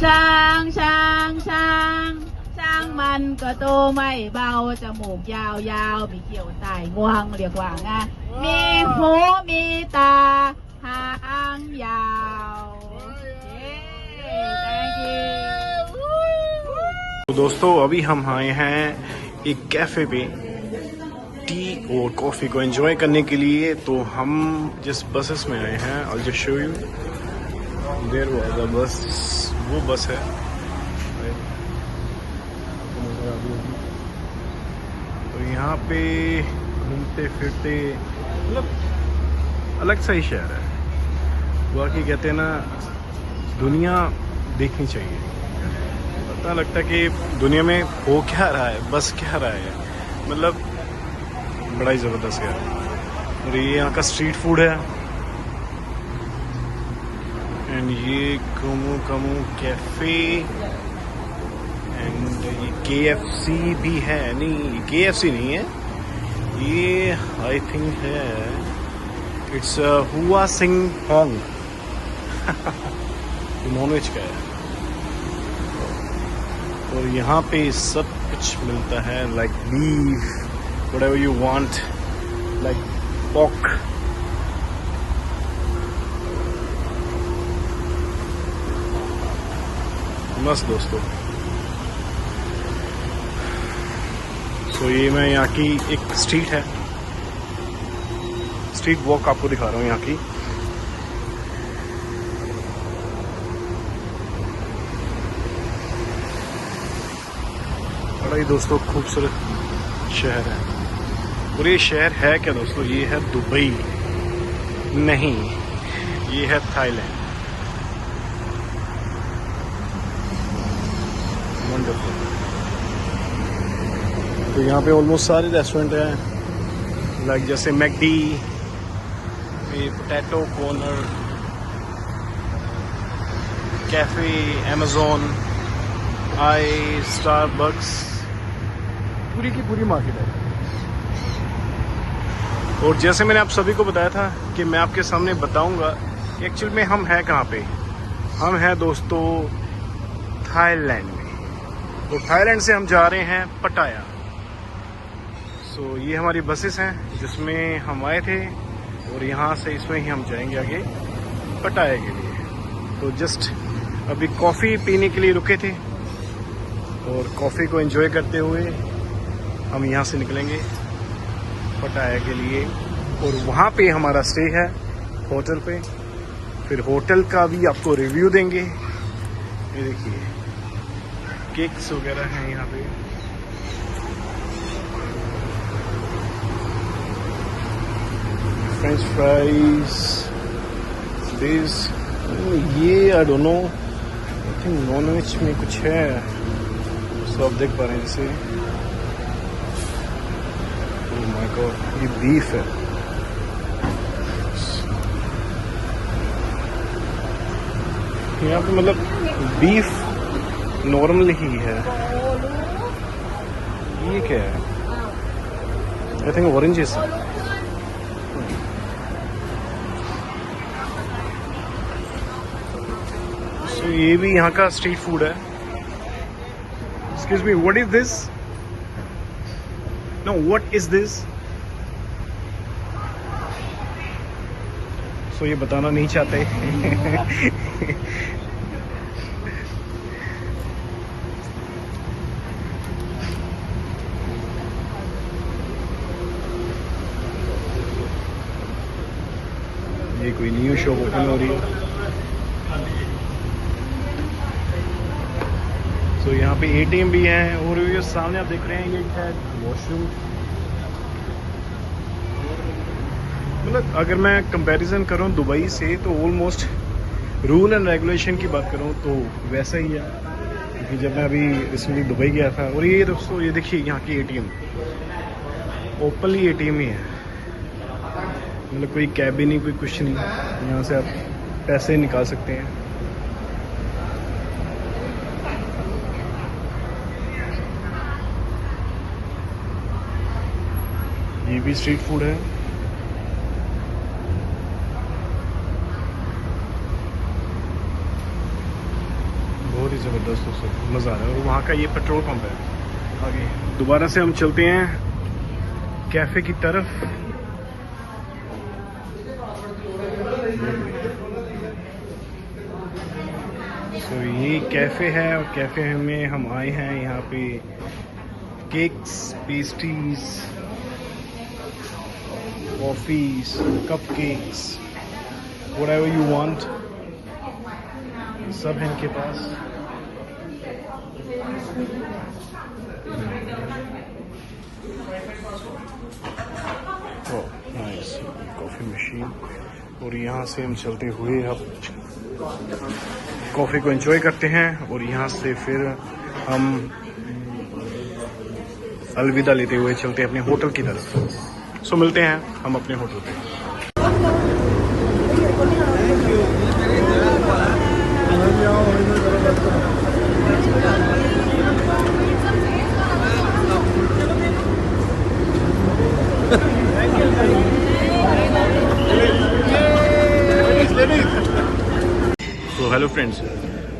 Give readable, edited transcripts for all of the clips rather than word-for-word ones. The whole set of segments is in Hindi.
ช้างช้างช้างช้างมันก็โตไม่เบาจมูกยาวๆมีเกี่ยวใต้งวงเรียกว่าไงมีหูมีตาหางยาวThank you तो दोस्तों अभी हम आए हैं एक कैफे पे टी और कॉफी को एंजॉय करने के लिए। तो हम जिस बसेस में आए हैं और just show you there was a bus, वो बस है। तो यहाँ पे घूमते फिरते मतलब अलग सा ही शहर है। बाकी कहते हैं ना दुनिया देखनी चाहिए, पता लगता है कि दुनिया में हो क्या रहा है, बस क्या रहा है, मतलब बड़ा ही ज़बरदस्त है। और ये यहाँ का स्ट्रीट फूड है एंड ये कमू कमू कैफे एंड ये KFC भी है। नहीं, KFC नहीं है ये, आई थिंक है इट्स हुआ सिंह होंग नॉनवेज का है। और यहाँ पे सब कुछ मिलता है like beef whatever you want, like pork. मस्त दोस्तों। सो ये मैं यहाँ की एक स्ट्रीट है, स्ट्रीट वॉक आपको दिखा रहा हूँ यहाँ की। बड़ा ही दोस्तों खूबसूरत शहर है। और ये शहर है क्या दोस्तों, ये है दुबई नहीं, ये है थाईलैंड। वंडरफुल। तो यहाँ पे ऑलमोस्ट सारे रेस्टोरेंट हैं, लाइक जैसे मैकडी, ये पोटैटो कॉर्नर, कैफे, अमेजोन, आई, स्टारबक्स, पूरी की पूरी मार्केट है। और जैसे मैंने आप सभी को बताया था कि मैं आपके सामने बताऊंगा कि एक्चुअल में हम हैं कहाँ पे। हम हैं दोस्तों थाईलैंड में। तो थाईलैंड से हम जा रहे हैं पटाया। सो ये हमारी बसेस हैं जिसमें हम आए थे और यहाँ से इसमें ही हम जाएंगे आगे पटाया के लिए। तो जस्ट अभी कॉफ़ी पीने के लिए रुके थे और कॉफ़ी को एंजॉय करते हुए हम यहाँ से निकलेंगे पटाया के लिए। और वहाँ पे हमारा स्टे है होटल पे। फिर होटल का भी आपको रिव्यू देंगे। ये देखिए केक्स वगैरह हैं यहाँ पे। फ्रेंच फ्राइज, दिस, ये I don't know, I think non veg में कुछ है, तो आप देख पा रहे हैं जैसे। ये बीफ है। यहाँ पे मतलब बीफ नॉर्मल ही है। ये क्या है, आई थिंक ऑरेंजेस। सो ये भी यहाँ का स्ट्रीट फूड है। Excuse me, what is this? No, what is this? So ये बताना नहीं चाहते। ये कोई न्यू शॉप ओपन हो रही है। सो यहाँ पे ATM भी है और ये सामने आप देख रहे हैं ये है वॉशरूम। मतलब अगर मैं कंपैरिजन करूँ दुबई से तो ऑलमोस्ट रूल एंड रेगुलेशन की बात करूँ तो वैसा ही है, क्योंकि जब मैं अभी रिसेंटली दुबई गया था। और ये दोस्तों ये देखिए यहाँ की ATM ओपनली ATM ही है, मतलब कोई कैब ही नहीं, कोई कुछ नहीं। यहाँ से आप पैसे निकाल सकते हैं। ये भी स्ट्रीट फूड है। बहुत ही ज़बरदस्त दोस्तों, मज़ा आ रहा है। और वहाँ का ये पेट्रोल पंप है। आगे दोबारा से हम चलते हैं कैफ़े की तरफ। तो ये कैफ़े है और कैफ़े में हम आए हैं। यहाँ पे cakes, pastries, coffees, cupcakes, whatever you want, सब है इनके पास। Nice coffee machine. और यहाँ से हम चलते हुए अब कॉफ़ी को एंजॉय करते हैं और यहाँ से फिर हम अलविदा लेते हुए चलते हैं अपने होटल की तरफ। सो मिलते हैं हम अपने होटल पे। तो हेलो फ्रेंड्स,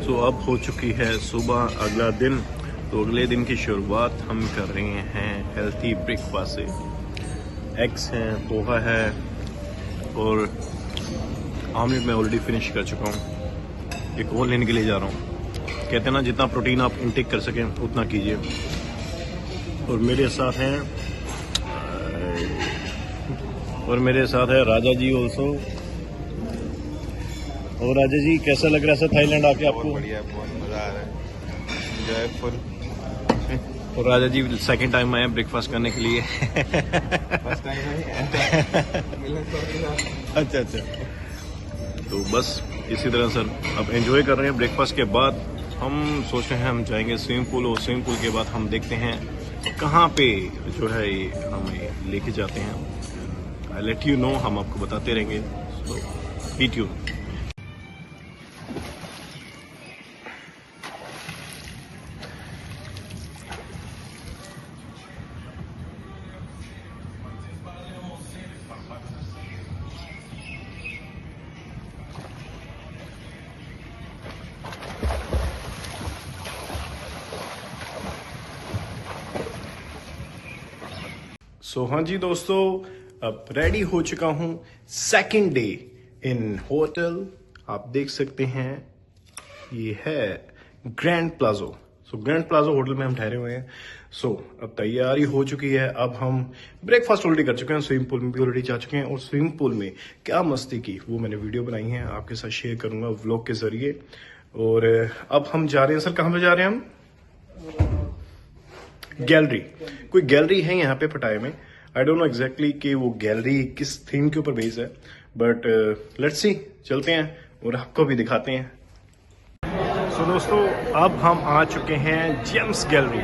सो अब हो चुकी है सुबह, अगला दिन। तो अगले दिन की शुरुआत हम कर रहे हैं हेल्थी ब्रेकफास्ट से। एग्स हैं, पोहा है और ऑमलेट मैं ऑलरेडी फिनिश कर चुका हूँ। एक और लेने के लिए जा रहा हूँ। कहते हैं ना, जितना प्रोटीन आप इनटेक कर सकें उतना कीजिए। और मेरे साथ है राजा जी ऑल्सो। और राजा जी, कैसा लग रहा है सर थाईलैंड आके आपको? बहुत बढ़िया, बहुत मज़ा आ रहा है, जॉयफुल। और राजा जी सेकंड टाइम आए हैं ब्रेकफास्ट करने के लिए। फर्स्ट टाइम है। अच्छा। तो बस इसी तरह सर अब एंजॉय कर रहे हैं। ब्रेकफास्ट के बाद हम सोच रहे हैं हम जाएंगे स्विमिंग पूल, और स्विमिंग पूल के बाद हम देखते हैं कहाँ पे जो है हमें लेके जाते हैं। आई लेट यू नो, हम आपको बताते रहेंगे। सो बी ट्यून्ड। सो हाँ जी दोस्तों, अब रेडी हो चुका हूँ सेकंड डे इन होटल। आप देख सकते हैं ये है ग्रैंड प्लाजो। सो ग्रैंड प्लाजो होटल में हम ठहरे हुए हैं। सो अब तैयारी हो चुकी है। अब हम ब्रेकफास्ट ऑलरेडी कर चुके हैं, स्विमिंग पूल में भी ऑलरेडी जा चुके हैं। और स्विमिंग पूल में क्या मस्ती की वो मैंने वीडियो बनाई है, आपके साथ शेयर करूंगा व्लॉग के जरिए। और अब हम जा रहे हैं, सर कहाँ पे जा रहे हैं हम? गैलरी। कोई गैलरी है यहाँ पे पटाया में। आई डोंट नो एग्जैक्टली कि वो गैलरी किस थीम के ऊपर बेस्ड है, बट लेट्स सी, चलते हैं और आपको भी दिखाते हैं। सो दोस्तों, अब हम आ चुके हैं जेम्स गैलरी।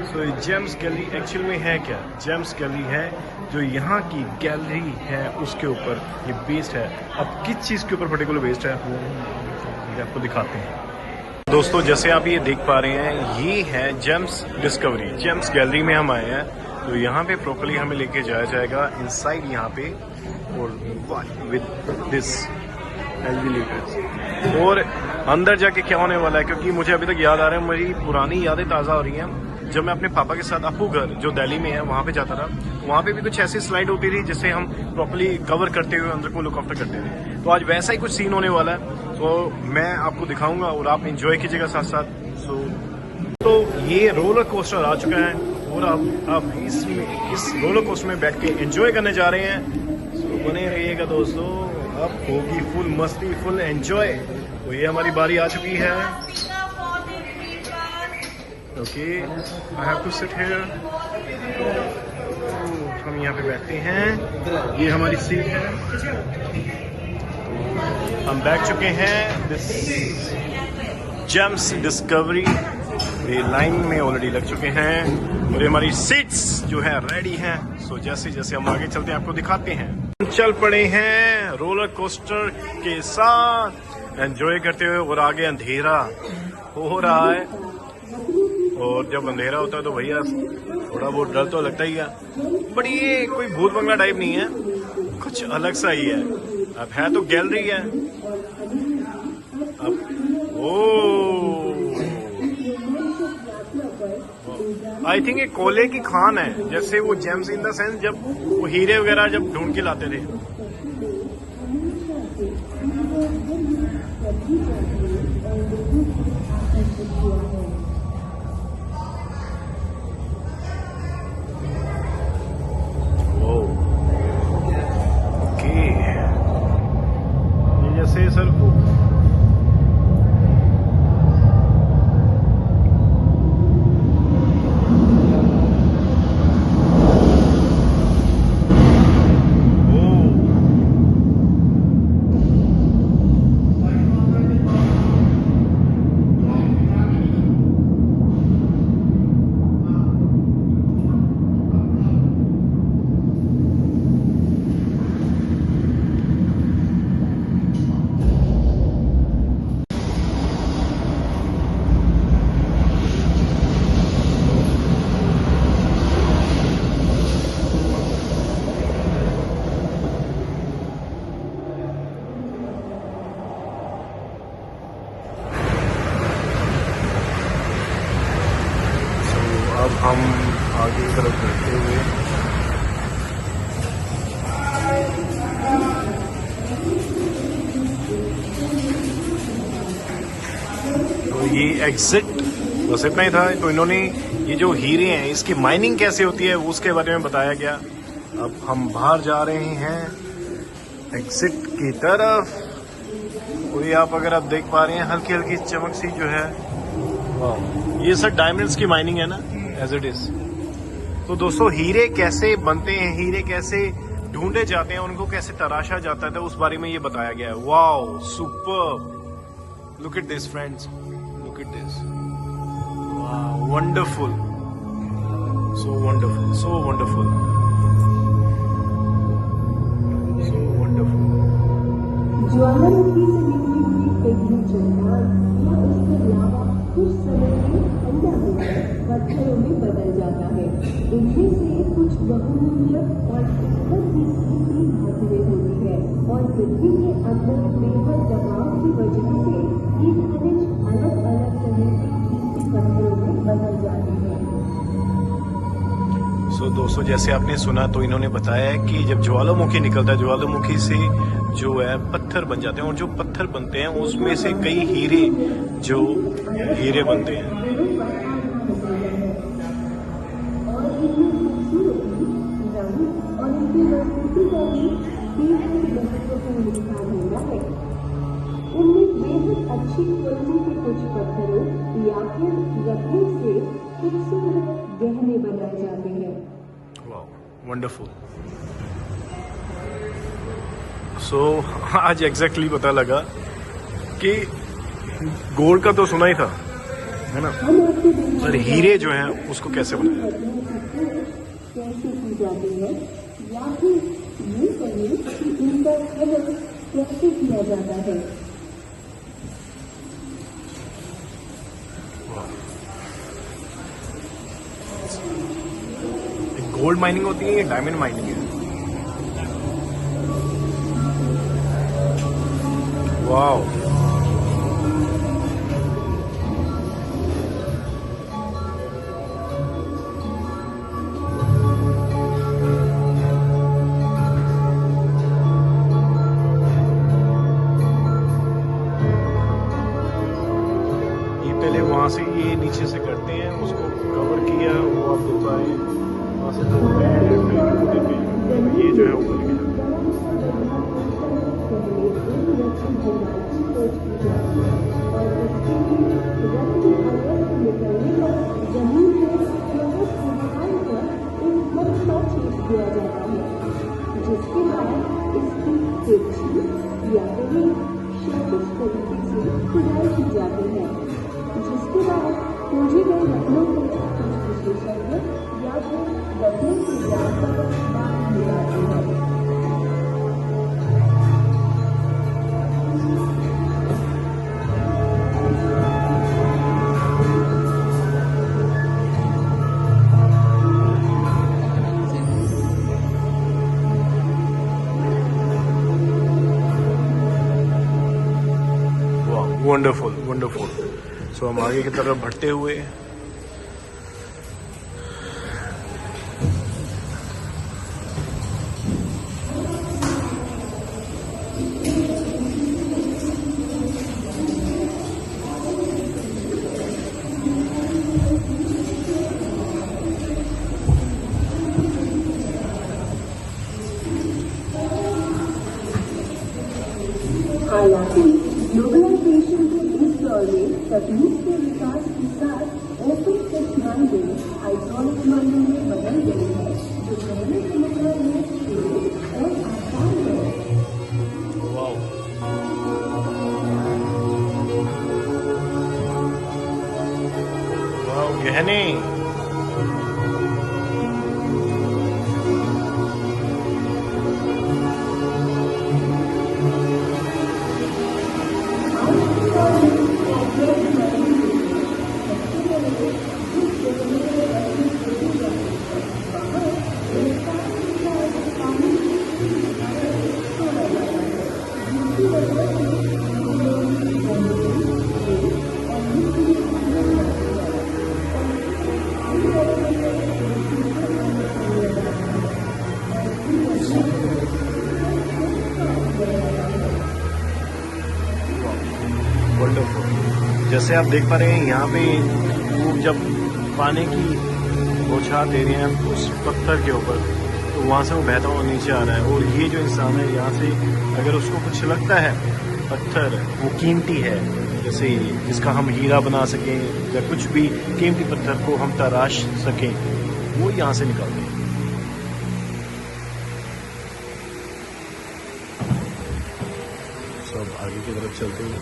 सो जेम्स गैलरी एक्चुअल में है क्या? जेम्स गैलरी है जो यहाँ की गैलरी है उसके ऊपर ये बेस्ड है। अब किस चीज़ के ऊपर पर्टिकुलर बेस्ड है वो आपको दिखाते हैं। दोस्तों, जैसे आप ये देख पा रहे हैं, ये है जेम्स डिस्कवरी। जेम्स गैलरी में हम आए हैं। तो यहाँ पे प्रॉपर्ली हमें लेके जाया जाएगा इनसाइड यहाँ पे, और विद दिस एलिवेटर। और अंदर जाके क्या होने वाला है, क्योंकि मुझे अभी तक याद आ रहा है, मेरी पुरानी यादें ताज़ा हो रही हैं। जब मैं अपने पापा के साथ अपू घर जो दिल्ली में है वहाँ पे जाता था, वहाँ पे भी कुछ ऐसी स्लाइड होती थी जिससे हम प्रॉपर्ली कवर करते हुए अंदर को लुक आफ्टर करते थे। तो आज वैसा ही कुछ सीन होने वाला है। तो मैं आपको दिखाऊंगा और आप एंजॉय कीजिएगा साथ साथ। तो ये रोलर कोस्टर आ चुका है और अब इस रोलर कोस्टर में बैठ के एंजॉय करने जा रहे हैं। तो बने रहिएगा दोस्तों, अब होगी फुल मस्ती, फुल एंजॉय। तो ये हमारी बारी आ चुकी है। Okay, I have to sit here. हम यहाँ पे बैठते हैं, ये हमारी सीट है। हम बैठ चुके हैं दिस जेम्स डिस्कवरी। ये लाइन में ऑलरेडी लग चुके हैं और ये हमारी सीट्स जो है रेडी हैं। सो जैसे जैसे हम आगे चलते हैं आपको दिखाते हैं। चल पड़े हैं रोलर कोस्टर के साथ एंजॉय करते हुए, और आगे अंधेरा हो रहा है। और जब अंधेरा होता है तो भैया थोड़ा बहुत डर तो लगता ही है, बट ये कोई भूत बंगला टाइप नहीं है, कुछ अलग सा ही है। अब है तो गैलरी है। अब ओ आई थिंक ये कोयले की खान है, जैसे वो जेम्स इन द सेंस जब वो हीरे वगैरह जब ढूंढ के लाते थे। ओके, ये जैसे सर को अब हम आगे की तरफ बढ़ते हुए तो ये एग्जिट बस इतना ही था। तो इन्होंने ये जो हीरे हैं इसकी माइनिंग कैसे होती है उसके बारे में बताया गया। अब हम बाहर जा रहे हैं एग्जिट की तरफ। और ये आप अगर आप देख पा रहे हैं हल्की हल्की चमक सी जो है, ये सर डायमंड्स की माइनिंग है ना, एज इट इज। तो दोस्तों हीरे कैसे बनते हैं, हीरे कैसे ढूंढे जाते हैं, उनको कैसे तराशा जाता है, तो उस बारे में ये बताया गया है। Wow super, look at this friends, look at this, wonderful, so wonderful, so wonderful, so wonderful. ज्वालामुखी से निकली हुई पिघली चट्टान या उसके अलावा कुछ समय में ठंडा होकर पत्थरों में बदल जाता है। इनमें से कुछ बहुमूल्य और उत्तर की कीमती धातुएं होती है और पृथ्वी के अंदर बेहद दबाव की वजह से ये खनिज अलग अलग तरह के कीमती पत्थरों में बदल जाते हैं। सो दोस्तों जैसे आपने सुना तो इन्होंने बताया है कि जब ज्वालामुखी निकलता है, ज्वालामुखी से जो है पत्थर बन जाते हैं और जो पत्थर बनते हैं उसमें से कई हीरे जो हीरे बनते हैं। और इनमें खूबसूरती, रंग और इनकी मजबूती का भी बेहद महत्वपूर्ण स्थान होता है। इनमें बेहद अच्छी क्वालिटी के कुछ पत्थरों या फिर रत्नों से खूबसूरत गहने बनाए जाते हैं। वाह वंडरफुल। सो आज एग्जैक्टली पता लगा कि गोल्ड का तो सुना ही था, है ना, पर हीरे जो हैं उसको कैसे बनाया कैसे की जाती है या फिर ये कहिए कि इनका खनन कैसे किया जाता है। गोल्ड माइनिंग होती है या डायमंड माइनिंग है? वाओ, ये पहले वहां से ये नीचे से करते हैं, उसको कवर किया, वो आप देख पा रहे हैं, वहां से तोड़ते हैं, फिर वो देते हैं, ये जो है ऊपर गया। जिसके बाद इसकी तिरछी या कहीं क्षैतिज तरीके से खुदाई की जाती है, जिसके बाद खोजे गए रत्नों को कुछ विशेषज्ञ या फिर रत्नों की जांच पर बात की जाती है। Wonderful wonderful. सो हम आगे की तरफ बढ़ते हुए हालांकि ग्लोबलाइजेशन के इस दौर में तकनीक के विकास के साथ open text minding hydraulic minding में बदल गई है, जो पहले के मुकाबले तेज और आसान है। वाओ, वाओ गहने। वंडरफुल। जैसे आप देख पा रहे हैं यहाँ पे वो जब पानी की बौछार दे रहे हैं उस पत्थर के ऊपर, तो वहाँ से वो बहता हुआ नीचे आ रहा है। और ये जो इंसान है यहाँ से अगर उसको कुछ लगता है पत्थर वो कीमती है, जैसे जिसका हम हीरा बना सकें या कुछ भी कीमती पत्थर को हम तराश सकें, वो यहाँ से निकालते हैं। सब आगे की तरफ चलते हैं।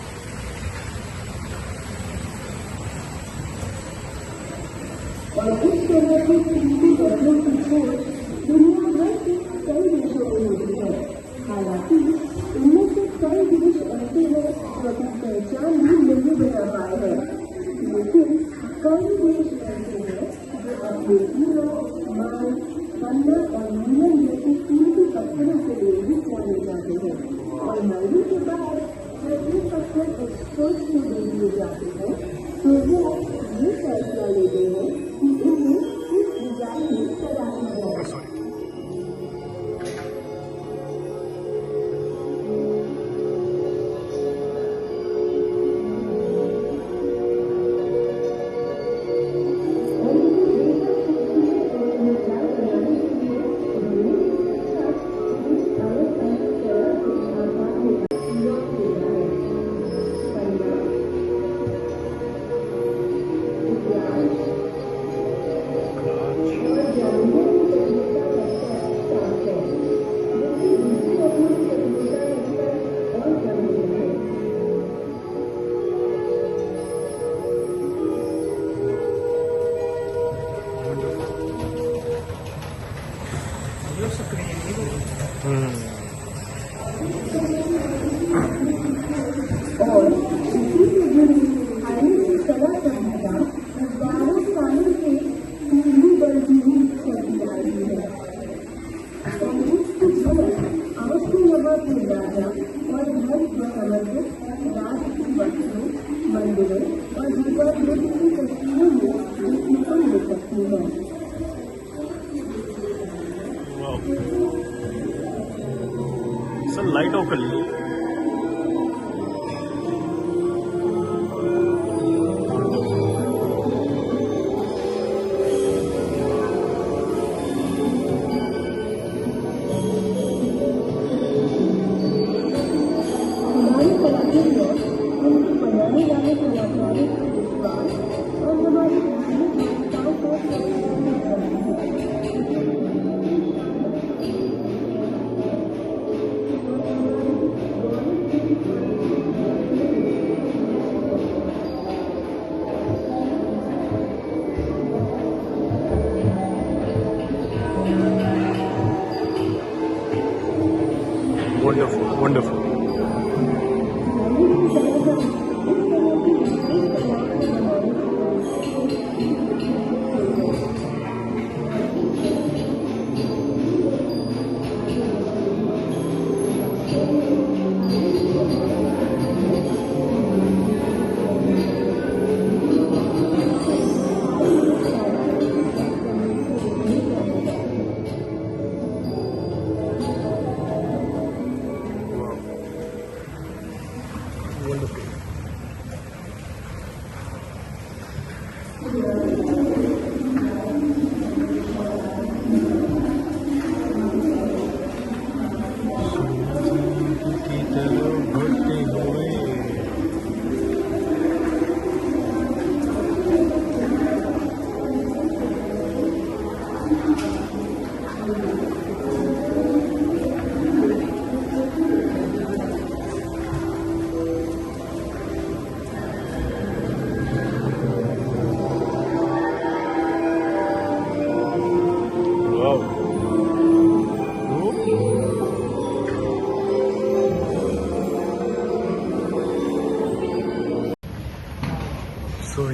और इस तरह की कीमती वस्तुओं की खोज दुनिया भर के कई देशों में होती है। हालांकि इनमें से कई देश ऐसे हैं जो अपनी पहचान भी नहीं बना पाए हैं, लेकिन कई देश ऐसे हैं जो अपने हीरा, माल, पन्ना और नीलम जैसे कीमती पत्थरों के लिए भी जाने जाते हैं। और मरने के बाद जब ये पत्थर एक्सपोर्ट को दे दिए जाते हैं, तो वो ये फैसला लेते हैं कि इन्हें किस डिजाइन में तराशा जाए। और इसी से जुड़ी आधुनिक कला संहिता हजारों सालों से पीढ़ी दर पीढ़ी चलती आ रही है। कुछ अवश्य यहाँ के राजा और धर्म को समर्पित राज की वस्तुओं, मंदिरों और भगवान बुद्ध की तस्वीरों में देखने को मिल सकती है। सर लाइट ऑफ कर लीजिए। हमारी कलाकृतियाँ उनके बनाने वाले कलाकारों के विश्वास और हमारी धार्मिक विशेषताओं को प्रदर्शित करती है। Wonderful wonderful. वंडरफुल।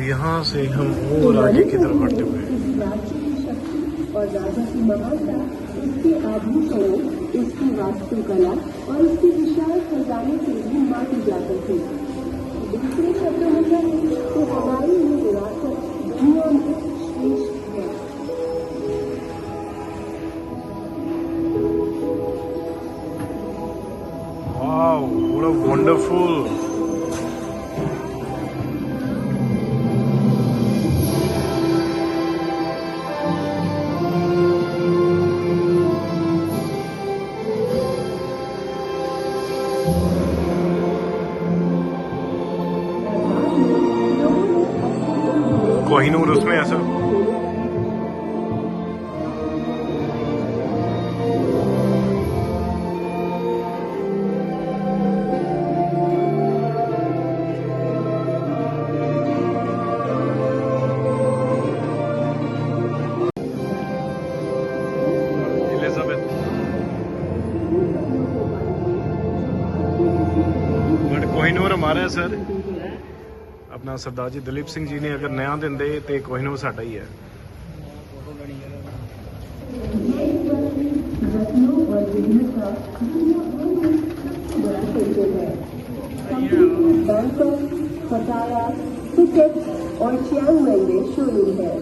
यहाँ से हम और आगे की तरफ बढ़ते हुए इस राज्य की शक्ति और राजा की महानता इसके आभूषणों, इसकी वास्तुकला और इसके विशाल खजाने से भी मापी जाती थी। दूसरे शब्दों में कहें तो हमारी ये विरासत दुनिया में श्रेष्ठ है। Wow, what a wonderful. Kohinoor उसमें ऐसा एलिजाबेथ बट कोहिनूर हमारा है सर अपना सरदार जी दलीप सिंह जी ने अगर नया दिन दे तो कोहिनूर साडा ही है रत्नों और विभिन्नता दुनिया भर में सबसे बड़ा केंद्र है। कंपनी के बैंकॉक, पटाया, फुकेट और चियांग माई में शोरूम है।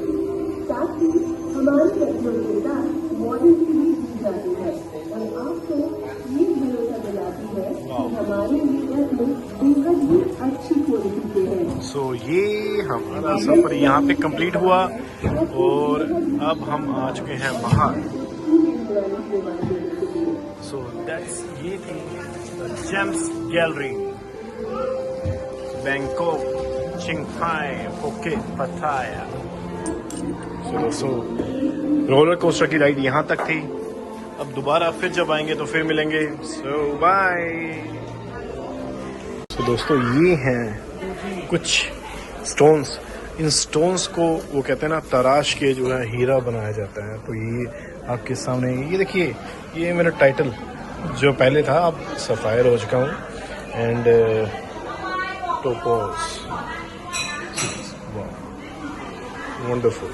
साथ ही हमारी रत्नों के साथ वारंटी भी दी जाती है और आपको ये भरोसा दिलाती है कि हमारे ये रत्न बेहद ही अच्छी क्वालिटी के हैं। सो ये हमारा सफर यहाँ पे कंप्लीट हुआ और अब हम आ चुके हैं बाहर सो दैट्स ये थी जेम्स गैलरी बैंकॉक चिंगमाई फुकेट पटाया। सो दोस्तों रोलर कोस्टर की राइड यहाँ तक थी। अब दोबारा फिर जब आएंगे तो फिर मिलेंगे। सो बाय। सो दोस्तों ये हैं कुछ स्टोन्स। इन स्टोन्स को वो कहते हैं ना तराश के जो है हीरा बनाया जाता है। तो ये आपके सामने ये देखिए ये मेरा टाइटल जो पहले था अब सफायर हो चुका हूँ एंड टोपोस वंडरफुल।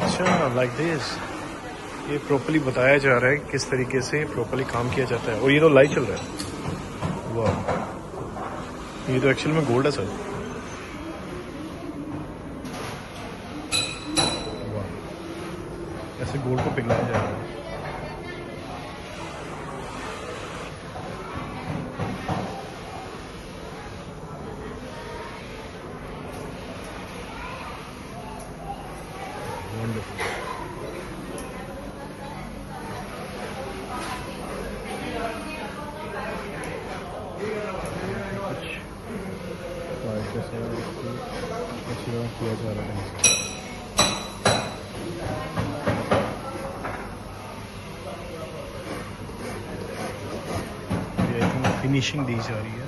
अच्छा लाइक दिस ये प्रॉपर्ली बताया जा रहा है किस तरीके से प्रॉपर्ली काम किया जाता है। और ये तो लाइव चल रहा है। वाह ये तो एक्चुअल में गोल्ड है सर। वाह ऐसे गोल्ड को पिघलाया जा रहा है। वंडरफुल। किया जा रहा है फिनिशिंग दी जा रही है।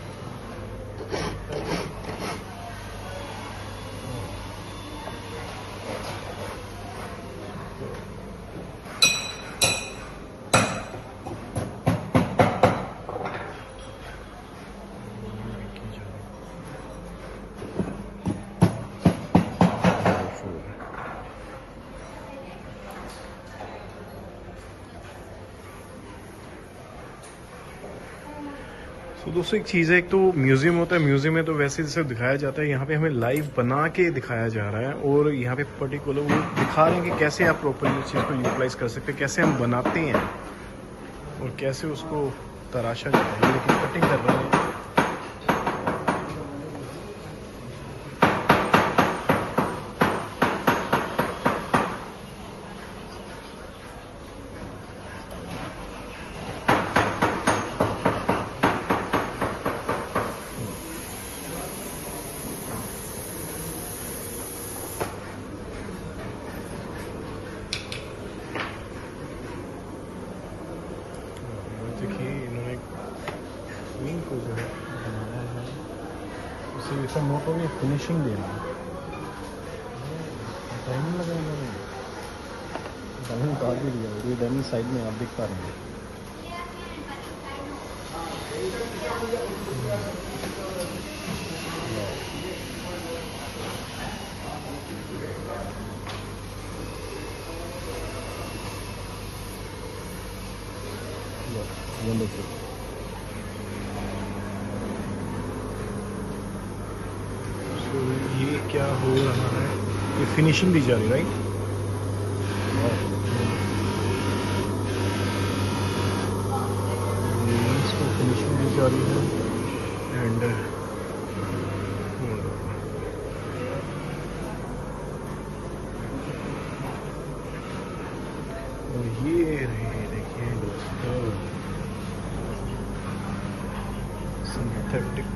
तो दोस्तों एक चीज़ है, एक तो म्यूजियम होता है, म्यूजियम में तो वैसे जैसे दिखाया जाता है, यहाँ पे हमें लाइव बना के दिखाया जा रहा है और यहाँ पे पर्टिकुलर वो दिखा रहे हैं कि कैसे आप प्रॉपर्ली उस चीज़ को यूटिलाइज कर सकते हैं, कैसे हम बनाते हैं और कैसे उसको तराशा जाता है। लेकिन कटिंग कर रहे हैं। देखिए इन्होंने क्वीन को जो है बनाया है, उसे ऐसा नोट हो गया फिनिशिंग देना डायमंड लगा इन्होंने, डायमंड काट भी दिया। ये डायमंड साइड में आप देख पा रहे हैं। Wonderful. So ये क्या हो रहा है? ये फिनिशिंग दी जा रही, राइट? इसको फिनिशिंग दी जा रही है एंड और ये रहे, देखिए दोस्तों, सिंथेटिक